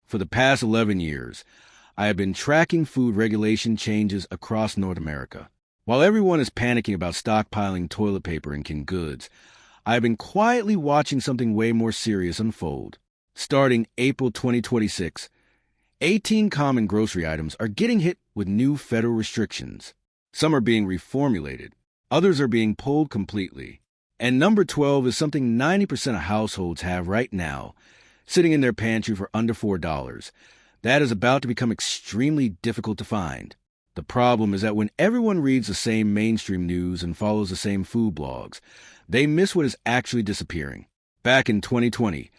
For the past 11 years, I have been tracking food regulation changes across North America. While everyone is panicking about stockpiling toilet paper and canned goods, I have been quietly watching something way more serious unfold. Starting April 2026, 18 common grocery items are getting hit with new federal restrictions. Some are being reformulated, others are being pulled completely. And number 12 is something 90% of households have right now, sitting in their pantry for under $4. That is about to become extremely difficult to find. The problem is that when everyone reads the same mainstream news and follows the same food blogs, they miss what is actually disappearing. Back in 2020,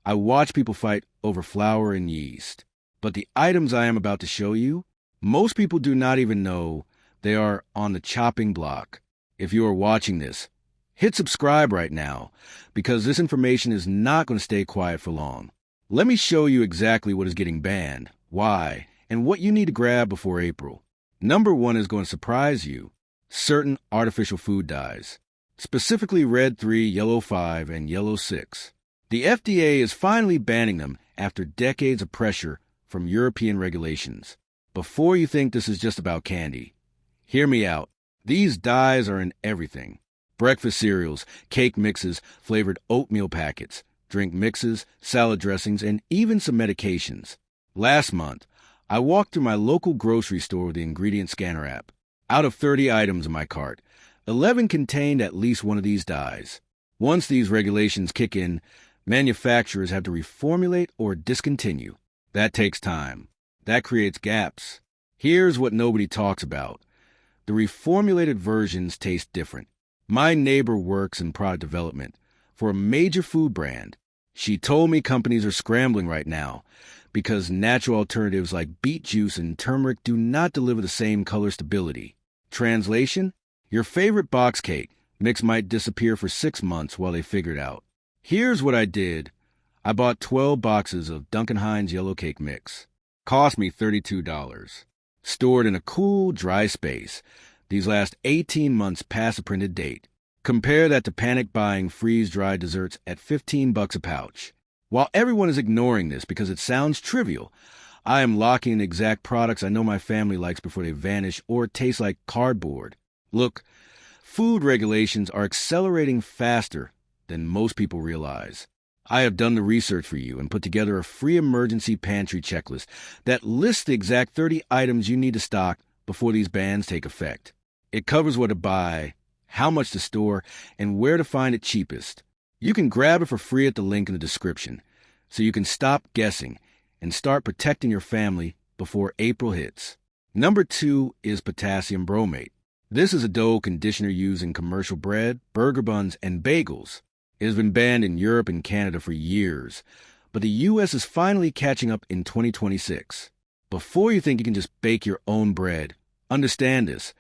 I watched people fight over flour and yeast. But the items I am about to show you, most people do not even know they are on the chopping block. If you are watching this, hit subscribe right now, because this information is not going to stay quiet for long. Let me show you exactly what is getting banned, why, and what you need to grab before April. Number 1 is going to surprise you. Certain artificial food dyes, specifically Red 3, Yellow 5, and Yellow 6. The FDA is finally banning them after decades of pressure from European regulations. Before you think this is just about candy, hear me out. These dyes are in everything. Breakfast cereals, cake mixes, flavored oatmeal packets, drink mixes, salad dressings, and even some medications. Last month, I walked through my local grocery store with the ingredient scanner app. Out of 30 items in my cart, 11 contained at least one of these dyes. Once these regulations kick in, manufacturers have to reformulate or discontinue. That takes time. That creates gaps. Here's what nobody talks about. The reformulated versions taste different. My neighbor works in product development for a major food brand. She told me companies are scrambling right now because natural alternatives like beet juice and turmeric do not deliver the same color stability. Translation? Your favorite box cake mix might disappear for 6 months while they figure it out. Here's what I did. I bought 12 boxes of Duncan Hines Yellow Cake Mix. Cost me $32. Stored in a cool, dry space. These last 18 months past the printed date. Compare that to panic buying freeze-dried desserts at $15 a pouch. While everyone is ignoring this because it sounds trivial, I am locking in exact products I know my family likes before they vanish or taste like cardboard. Look, food regulations are accelerating faster than most people realize. I have done the research for you and put together a free emergency pantry checklist that lists the exact 30 items you need to stock before these bans take effect. It covers what to buy, how much to store, and where to find it cheapest. You can grab it for free at the link in the description, so you can stop guessing and start protecting your family before April hits. Number 2 is potassium bromate. This is a dough conditioner used in commercial bread, burger buns, and bagels. It has been banned in Europe and Canada for years, but the U.S. is finally catching up in 2026. Before you think you can just bake your own bread, understand this.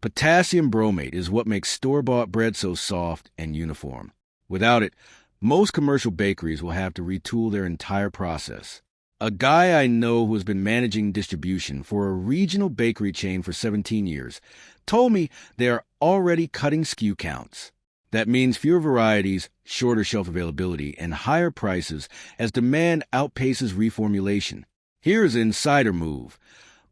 Potassium bromate is what makes store-bought bread so soft and uniform. Without it, most commercial bakeries will have to retool their entire process. A guy I know who has been managing distribution for a regional bakery chain for 17 years told me they are already cutting SKU counts. That means fewer varieties, shorter shelf availability, and higher prices as demand outpaces reformulation. Here is an insider move.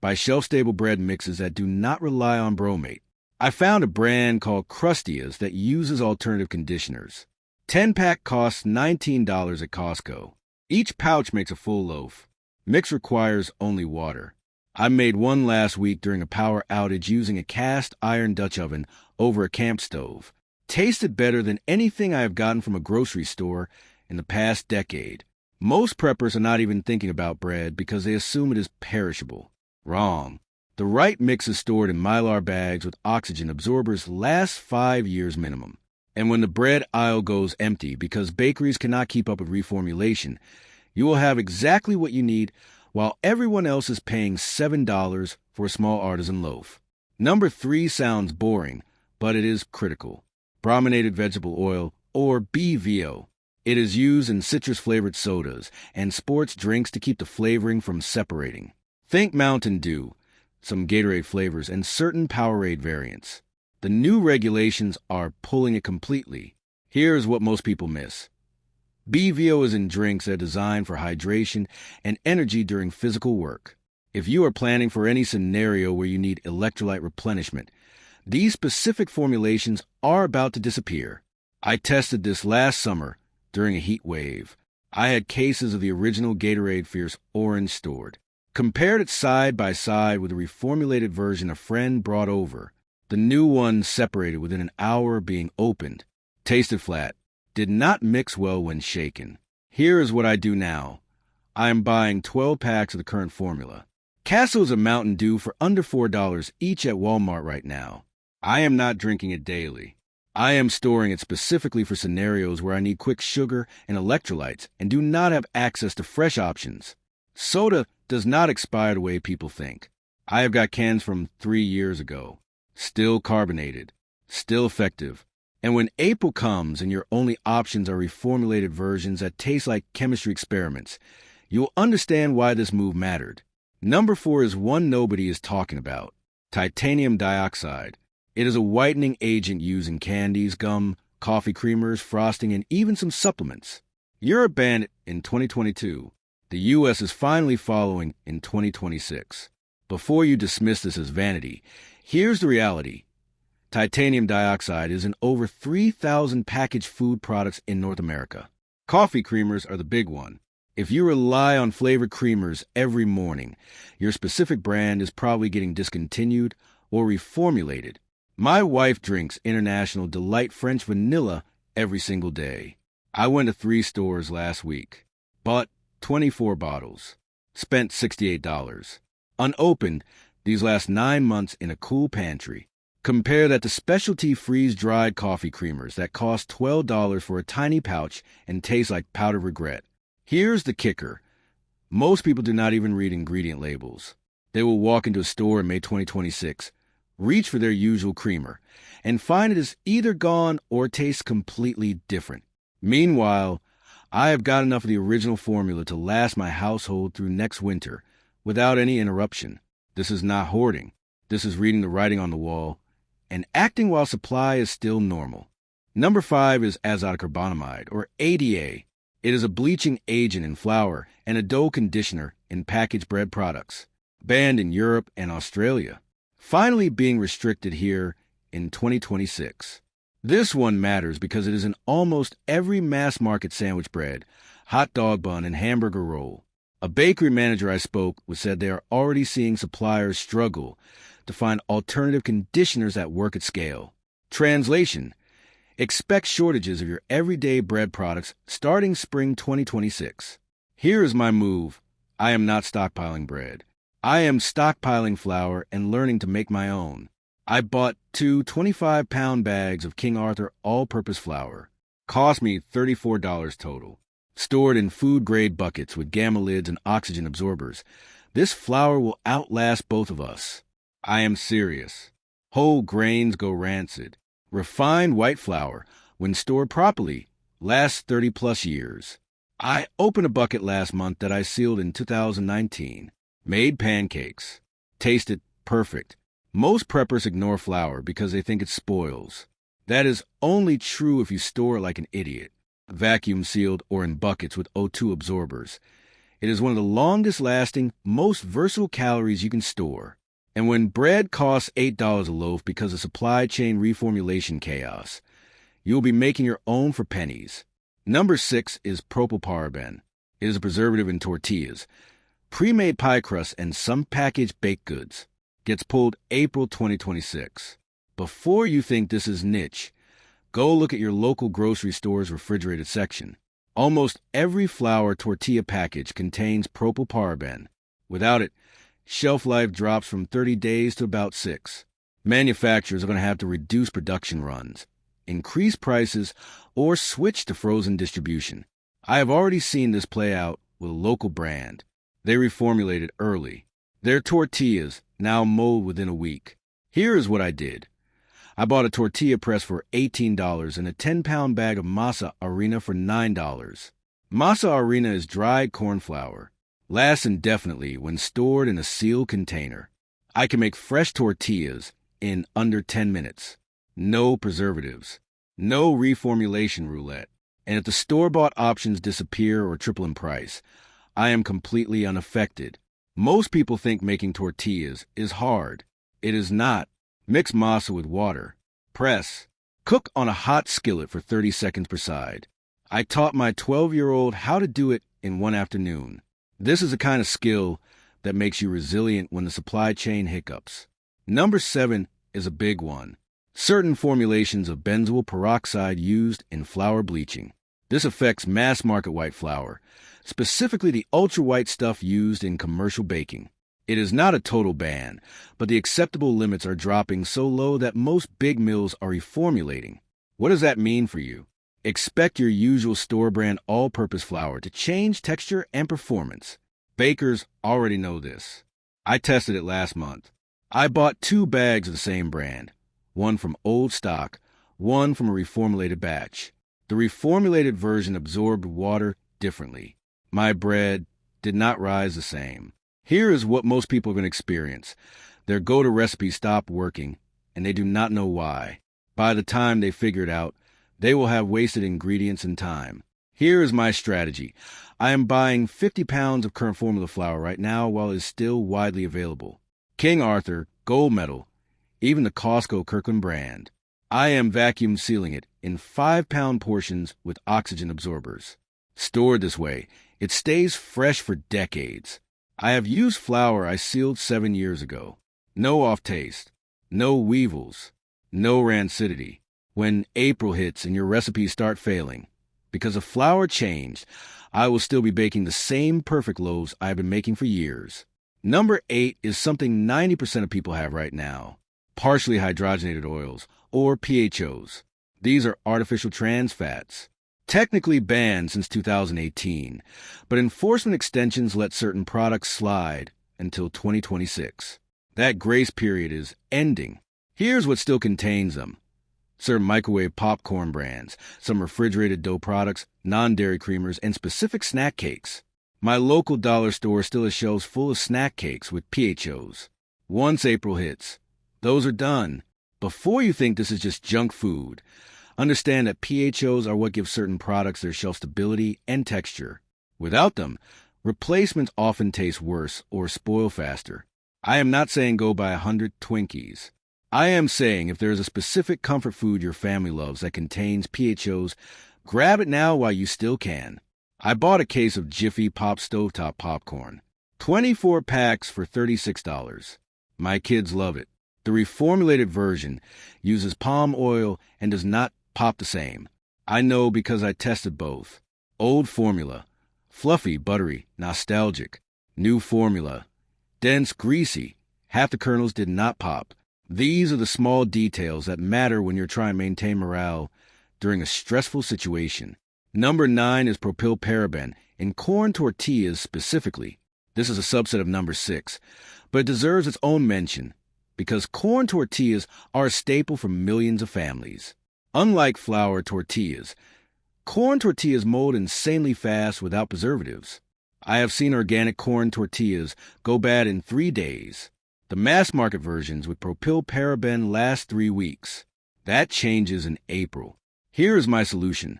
Buy shelf-stable bread mixes that do not rely on bromate. I found a brand called Crustia's that uses alternative conditioners. 10-pack costs $19 at Costco. Each pouch makes a full loaf. Mix requires only water. I made one last week during a power outage using a cast iron Dutch oven over a camp stove. Tasted better than anything I have gotten from a grocery store in the past decade. Most preppers are not even thinking about bread because they assume it is perishable. Wrong. The right mix is stored in Mylar bags with oxygen absorbers last 5 years minimum. And when the bread aisle goes empty because bakeries cannot keep up with reformulation, you will have exactly what you need while everyone else is paying $7 for a small artisan loaf. Number 3 sounds boring, but it is critical. Brominated vegetable oil, or BVO. It is used in citrus-flavored sodas and sports drinks to keep the flavoring from separating. Think Mountain Dew, some Gatorade flavors, and certain Powerade variants. The new regulations are pulling it completely. Here's what most people miss. BVO is in drinks that are designed for hydration and energy during physical work. If you are planning for any scenario where you need electrolyte replenishment, these specific formulations are about to disappear. I tested this last summer during a heat wave. I had cases of the original Gatorade Fierce Orange stored. Compared it side by side with a reformulated version a friend brought over. The new one separated within an hour of being opened. Tasted flat. Did not mix well when shaken. Here is what I do now. I am buying 12 packs of the current formula. Castle is a Mountain Dew for under $4 each at Walmart right now. I am not drinking it daily. I am storing it specifically for scenarios where I need quick sugar and electrolytes and do not have access to fresh options. Soda does not expire the way people think. I have got cans from 3 years ago. Still carbonated. Still effective. And when April comes and your only options are reformulated versions that taste like chemistry experiments, you'll understand why this move mattered. Number 4 is one nobody is talking about. Titanium dioxide. It is a whitening agent used in candies, gum, coffee creamers, frosting, and even some supplements. Europe banned it in 2022. The U.S. is finally following in 2026. Before you dismiss this as vanity, here's the reality. Titanium dioxide is in over 3,000 packaged food products in North America. Coffee creamers are the big one. If you rely on flavored creamers every morning, your specific brand is probably getting discontinued or reformulated. My wife drinks International Delight French Vanilla every single day. I went to 3 stores last week. Bought 24 bottles. Spent $68. Unopened these last 9 months in a cool pantry. Compare that to specialty freeze-dried coffee creamers that cost $12 for a tiny pouch and taste like powdered regret. Here's the kicker. Most people do not even read ingredient labels. They will walk into a store in May 2026, reach for their usual creamer, and find it is either gone or tastes completely different. Meanwhile, I have got enough of the original formula to last my household through next winter without any interruption. This is not hoarding. This is reading the writing on the wall and acting while supply is still normal. Number 5 is azotocarbonamide, or ADA. It is a bleaching agent in flour and a dough conditioner in packaged bread products, banned in Europe and Australia, finally being restricted here in 2026. This one matters because it is in almost every mass-market sandwich bread, hot dog bun, and hamburger roll. A bakery manager I spoke with said they are already seeing suppliers struggle to find alternative conditioners that work at scale. Translation: expect shortages of your everyday bread products starting spring 2026. Here is my move. I am not stockpiling bread. I am stockpiling flour and learning to make my own. I bought 2 25-pound bags of King Arthur all-purpose flour. Cost me $34 total. Stored in food-grade buckets with gamma lids and oxygen absorbers. This flour will outlast both of us. I am serious. Whole grains go rancid. Refined white flour, when stored properly, lasts 30-plus years. I opened a bucket last month that I sealed in 2019. Made pancakes. Tasted perfect. Most preppers ignore flour because they think it spoils. That is only true if you store it like an idiot. Vacuum sealed or in buckets with O2 absorbers. It is one of the longest lasting, most versatile calories you can store. And when bread costs $8 a loaf because of supply chain reformulation chaos, you'll be making your own for pennies. Number 6 is propylparaben. It is a preservative in tortillas, pre-made pie crusts, and some packaged baked goods. Gets pulled April 2026. Before you think this is niche, go look at your local grocery store's refrigerated section. Almost every flour tortilla package contains propylparaben. Without it, shelf life drops from 30 days to about 6. Manufacturers are going to have to reduce production runs, increase prices, or switch to frozen distribution. I have already seen this play out with a local brand. They reformulated early. Their tortillas now mold within a week. Here is what I did. I bought a tortilla press for $18 and a 10-pound bag of masa harina for $9. Masa harina is dried corn flour. Lasts indefinitely when stored in a sealed container. I can make fresh tortillas in under 10 minutes. No preservatives. No reformulation roulette. And if the store-bought options disappear or triple in price, I am completely unaffected. Most people think making tortillas is hard. It is not. Mix masa with water. Press. Cook on a hot skillet for 30 seconds per side. I taught my 12-year-old how to do it in one afternoon. This is the kind of skill that makes you resilient when the supply chain hiccups. Number 7 is a big one. Certain formulations of benzoyl peroxide used in flour bleaching. This affects mass-market white flour, specifically the ultra-white stuff used in commercial baking. It is not a total ban, but the acceptable limits are dropping so low that most big mills are reformulating. What does that mean for you? Expect your usual store-brand all-purpose flour to change texture and performance. Bakers already know this. I tested it last month. I bought 2 bags of the same brand, one from old stock, one from a reformulated batch. The reformulated version absorbed water differently. My bread did not rise the same. Here is what most people are going to experience. Their go-to recipe stopped working, and they do not know why. By the time they figure it out, they will have wasted ingredients and time. Here is my strategy. I am buying 50 pounds of current formula flour right now while it is still widely available. King Arthur, Gold Medal, even the Costco Kirkland brand. I am vacuum sealing it in 5-pound portions with oxygen absorbers. Stored this way, it stays fresh for decades. I have used flour I sealed 7 years ago. No off-taste, no weevils, no rancidity. When April hits and your recipes start failing, because the flour changed, I will still be baking the same perfect loaves I have been making for years. Number 8 is something 90% of people have right now. Partially hydrogenated oils, or PHOs. These are artificial trans fats. Technically banned since 2018, but enforcement extensions let certain products slide until 2026. That grace period is ending. Here's what still contains them. Certain microwave popcorn brands, some refrigerated dough products, non-dairy creamers, and specific snack cakes. My local dollar store still has shelves full of snack cakes with PHOs. Once April hits, those are done. Before you think this is just junk food, understand that PHOs are what give certain products their shelf stability and texture. Without them, replacements often taste worse or spoil faster. I am not saying go buy 100 Twinkies. I am saying if there is a specific comfort food your family loves that contains PHOs, grab it now while you still can. I bought a case of Jiffy Pop Stovetop popcorn. 24 packs for $36. My kids love it. The reformulated version uses palm oil and does not pop the same. I know because I tested both. Old formula. Fluffy, buttery, nostalgic. New formula. Dense, greasy. Half the kernels did not pop. These are the small details that matter when you're trying to maintain morale during a stressful situation. Number 9 is propylparaben in corn tortillas specifically. This is a subset of number 6, but it deserves its own mention because corn tortillas are a staple for millions of families. Unlike flour tortillas, corn tortillas mold insanely fast without preservatives. I have seen organic corn tortillas go bad in 3 days. The mass-market versions with propylparaben last 3 weeks. That changes in April. Here is my solution.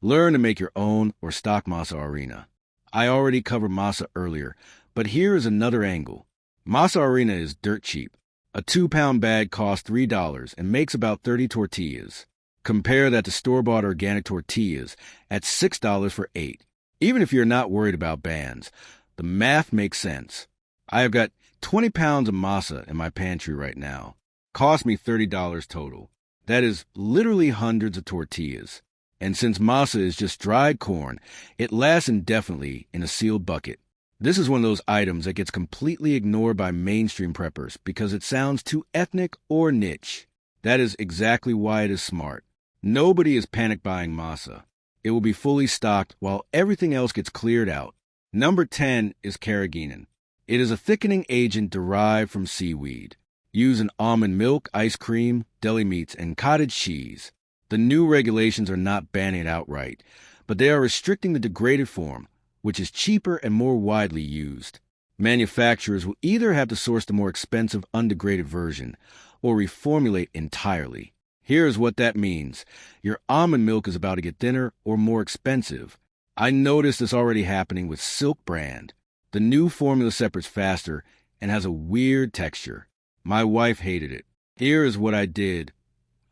Learn to make your own or stock Masa Harina. I already covered masa earlier, but here is another angle. Masa Harina is dirt cheap. A 2-pound bag costs $3 and makes about 30 tortillas. Compare that to store-bought organic tortillas at $6 for 8. Even if you're not worried about bans, the math makes sense. I have got 20 pounds of masa in my pantry right now. Cost me $30 total. That is literally hundreds of tortillas. And since masa is just dried corn, it lasts indefinitely in a sealed bucket. This is one of those items that gets completely ignored by mainstream preppers because it sounds too ethnic or niche. That is exactly why it is smart. Nobody is panic buying masa. It will be fully stocked while everything else gets cleared out. Number 10 is carrageenan. It is a thickening agent derived from seaweed. Used in almond milk, ice cream, deli meats, and cottage cheese. The new regulations are not banning it outright, but they are restricting the degraded form, which is cheaper and more widely used. Manufacturers will either have to source the more expensive undegraded version or reformulate entirely. Here's what that means. Your almond milk is about to get thinner or more expensive. I noticed this already happening with Silk brand. The new formula separates faster and has a weird texture. My wife hated it. Here is what I did.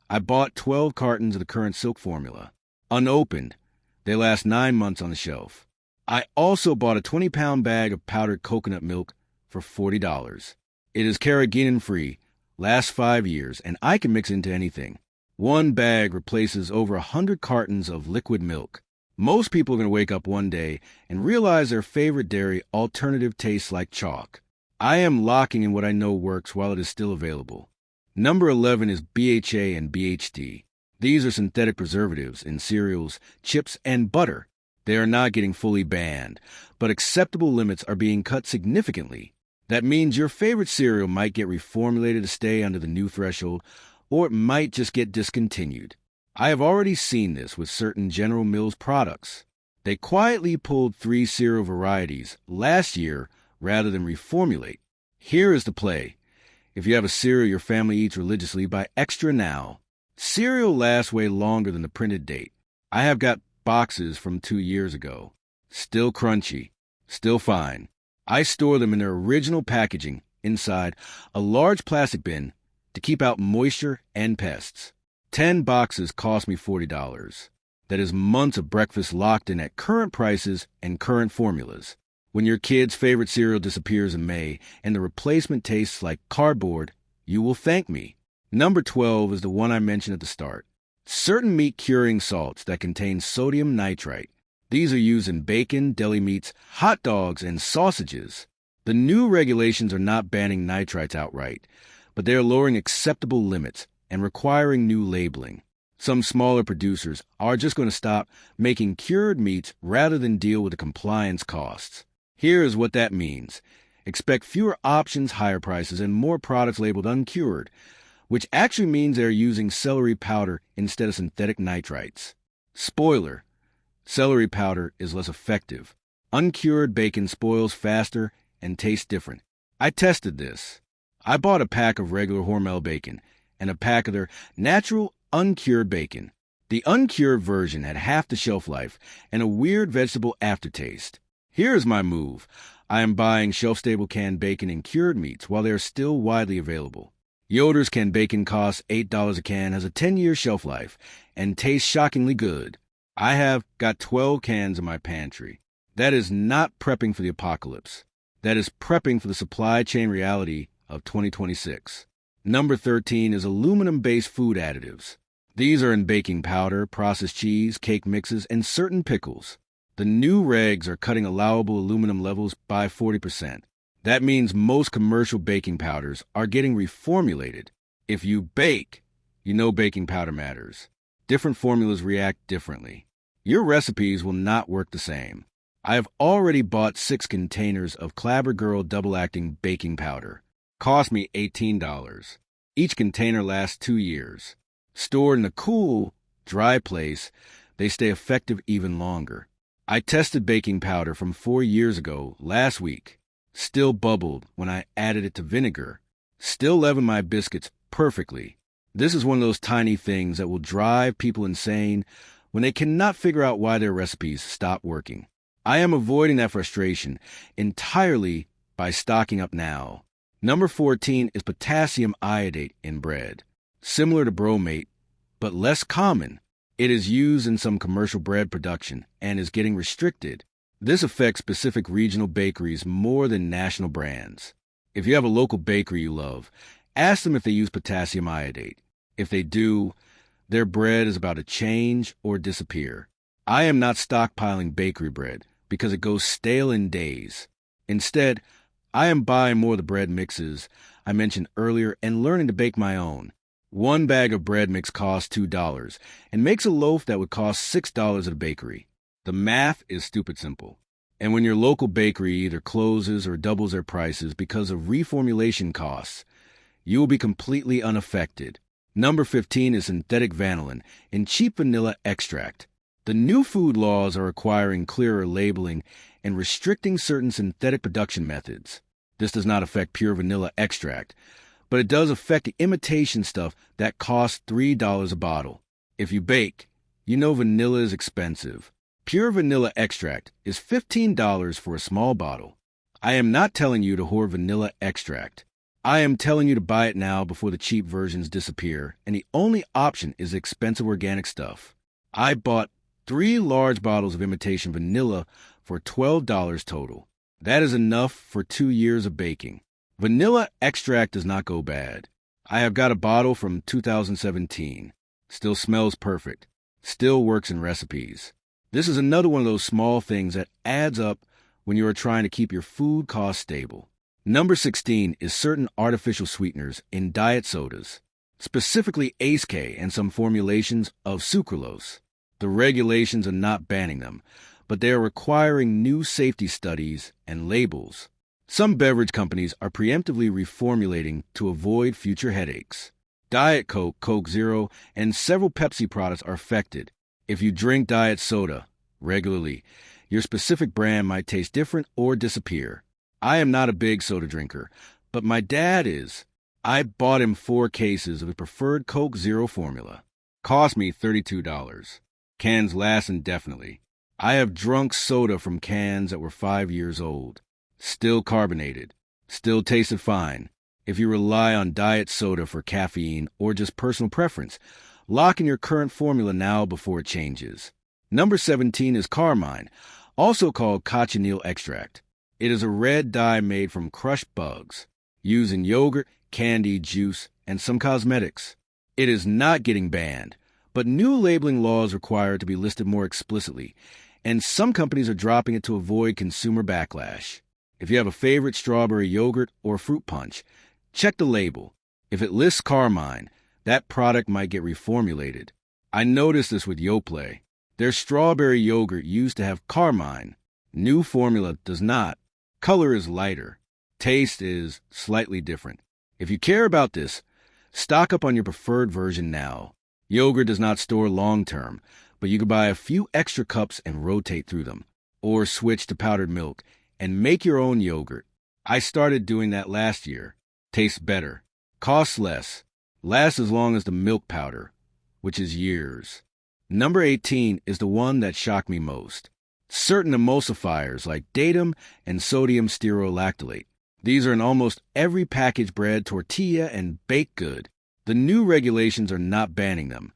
I bought 12 cartons of the current Silk formula. Unopened. They last 9 months on the shelf. I also bought a 20-pound bag of powdered coconut milk for $40. It is carrageenan-free, lasts 5 years, and I can mix into anything. One bag replaces over 100 cartons of liquid milk. Most people are going to wake up one day and realize their favorite dairy alternative tastes like chalk. I am locking in what I know works while it is still available. Number 11 is BHA and BHT. These are synthetic preservatives in cereals, chips, and butter. They are not getting fully banned, but acceptable limits are being cut significantly. That means your favorite cereal might get reformulated to stay under the new threshold, or it might just get discontinued. I have already seen this with certain General Mills products. They quietly pulled 3 cereal varieties last year rather than reformulate. Here is the play. If you have a cereal your family eats religiously, buy extra now. Cereal lasts way longer than the printed date. I have got boxes from 2 years ago. Still crunchy. Still fine. I store them in their original packaging inside a large plastic bin to keep out moisture and pests. 10 boxes cost me $40. That is months of breakfast locked in at current prices and current formulas. When your kid's favorite cereal disappears in May and the replacement tastes like cardboard, you will thank me. Number 12 is the one I mentioned at the start. Certain meat curing salts that contain sodium nitrite. These are used in bacon, deli meats, hot dogs, and sausages. The new regulations are not banning nitrites outright, but they are lowering acceptable limits and requiring new labeling. Some smaller producers are just going to stop making cured meats rather than deal with the compliance costs. Here is what that means. Expect fewer options, higher prices, and more products labeled uncured, which actually means they're using celery powder instead of synthetic nitrites. Spoiler: celery powder is less effective. Uncured bacon spoils faster and tastes different. I tested this. I bought a pack of regular Hormel bacon and a pack of their natural uncured bacon. The uncured version had half the shelf life and a weird vegetable aftertaste. Here's my move. I am buying shelf-stable canned bacon and cured meats while they are still widely available. Yoder's canned bacon costs $8 a can, has a 10-year shelf life, and tastes shockingly good. I have got 12 cans in my pantry. That is not prepping for the apocalypse. That is prepping for the supply chain reality of 2026. Number 13 is aluminum-based food additives. These are in baking powder, processed cheese, cake mixes, and certain pickles. The new regs are cutting allowable aluminum levels by 40%. That means most commercial baking powders are getting reformulated. If you bake, you know baking powder matters. Different formulas react differently. Your recipes will not work the same. I have already bought 6 containers of Clabber Girl double-acting baking powder. Cost me $18. Each container lasts 2 years. Stored in a cool, dry place, they stay effective even longer. I tested baking powder from 4 years ago last week. Still bubbled when I added it to vinegar. Still leavened my biscuits perfectly. This is one of those tiny things that will drive people insane when they cannot figure out why their recipes stop working. I am avoiding that frustration entirely by stocking up now. Number 14 is potassium iodate in bread. Similar to bromate, but less common. It is used in some commercial bread production and is getting restricted. This affects specific regional bakeries more than national brands. If you have a local bakery you love, ask them if they use potassium iodate. If they do, their bread is about to change or disappear. I am not stockpiling bakery bread because it goes stale in days. Instead, I am buying more of the bread mixes I mentioned earlier and learning to bake my own. One bag of bread mix costs $2 and makes a loaf that would cost $6 at a bakery. The math is stupid simple. And when your local bakery either closes or doubles their prices because of reformulation costs, you will be completely unaffected. Number 15 is synthetic vanillin in cheap vanilla extract. The new food laws are requiring clearer labeling and restricting certain synthetic production methods. This does not affect pure vanilla extract, but it does affect the imitation stuff that costs $3 a bottle. If you bake, you know vanilla is expensive. Pure vanilla extract is $15 for a small bottle. I am not telling you to hoard vanilla extract. I am telling you to buy it now before the cheap versions disappear, and the only option is expensive organic stuff. I bought 3 large bottles of imitation vanilla for $12 total. That is enough for 2 years of baking. Vanilla extract does not go bad. I have got a bottle from 2017. Still smells perfect. Still works in recipes. This is another one of those small things that adds up when you are trying to keep your food costs stable. Number 16 is certain artificial sweeteners in diet sodas, specifically ACE-K and some formulations of sucralose. The regulations are not banning them, but they are requiring new safety studies and labels. Some beverage companies are preemptively reformulating to avoid future headaches. Diet Coke, Coke Zero, and several Pepsi products are affected. If you drink diet soda regularly, your specific brand might taste different or disappear. I am not a big soda drinker, but my dad is. I bought him 4 cases of his preferred Coke Zero formula. Cost me $32. Cans last indefinitely. I have drunk soda from cans that were 5 years old. Still carbonated. Still tasted fine. If you rely on diet soda for caffeine or just personal preference, lock in your current formula now before it changes. Number 17 is Carmine, also called cochineal extract. It is a red dye made from crushed bugs, used in yogurt, candy, juice, and some cosmetics. It is not getting banned, but new labeling laws require it to be listed more explicitly, and some companies are dropping it to avoid consumer backlash. If you have a favorite strawberry yogurt or fruit punch, check the label. If it lists Carmine, that product might get reformulated. I noticed this with Yoplait. Their strawberry yogurt used to have Carmine. New formula does not. Color is lighter. Taste is slightly different. If you care about this, stock up on your preferred version now. Yogurt does not store long-term, but you can buy a few extra cups and rotate through them, or switch to powdered milk and make your own yogurt. I started doing that last year. Tastes better. Costs less. Lasts as long as the milk powder, which is years. Number 18 is the one that shocked me most. Certain emulsifiers like datum and sodium stearolactylate. These are in almost every packaged bread, tortilla, and baked good. The new regulations are not banning them,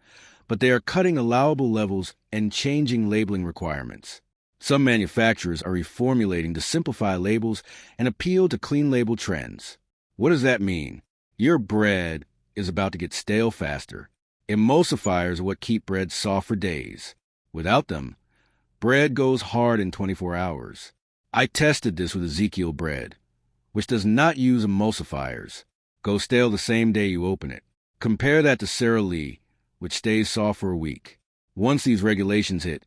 but they are cutting allowable levels and changing labeling requirements. Some manufacturers are reformulating to simplify labels and appeal to clean label trends. What does that mean? Your bread is about to get stale faster. Emulsifiers are what keep bread soft for days. Without them, bread goes hard in 24 hours. I tested this with Ezekiel bread, which does not use emulsifiers. Goes stale the same day you open it. Compare that to Sara Lee, which stays soft for a week. Once these regulations hit,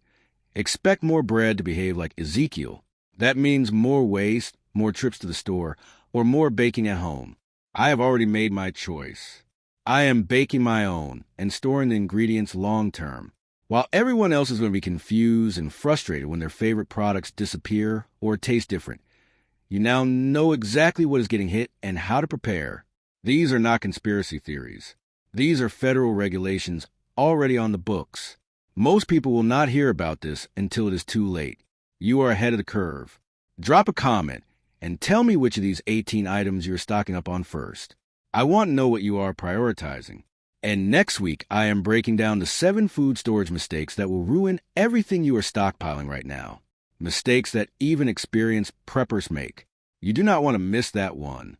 expect more bread to behave like Ezekiel. That means more waste, more trips to the store, or more baking at home. I have already made my choice. I am baking my own and storing the ingredients long term. While everyone else is going to be confused and frustrated when their favorite products disappear or taste different, you now know exactly what is getting hit and how to prepare. These are not conspiracy theories. These are federal regulations already on the books. Most people will not hear about this until it is too late. You are ahead of the curve. Drop a comment and tell me which of these 18 items you're stocking up on first. I want to know what you are prioritizing. And next week, I am breaking down the 7 food storage mistakes that will ruin everything you are stockpiling right now. Mistakes that even experienced preppers make. You do not want to miss that one.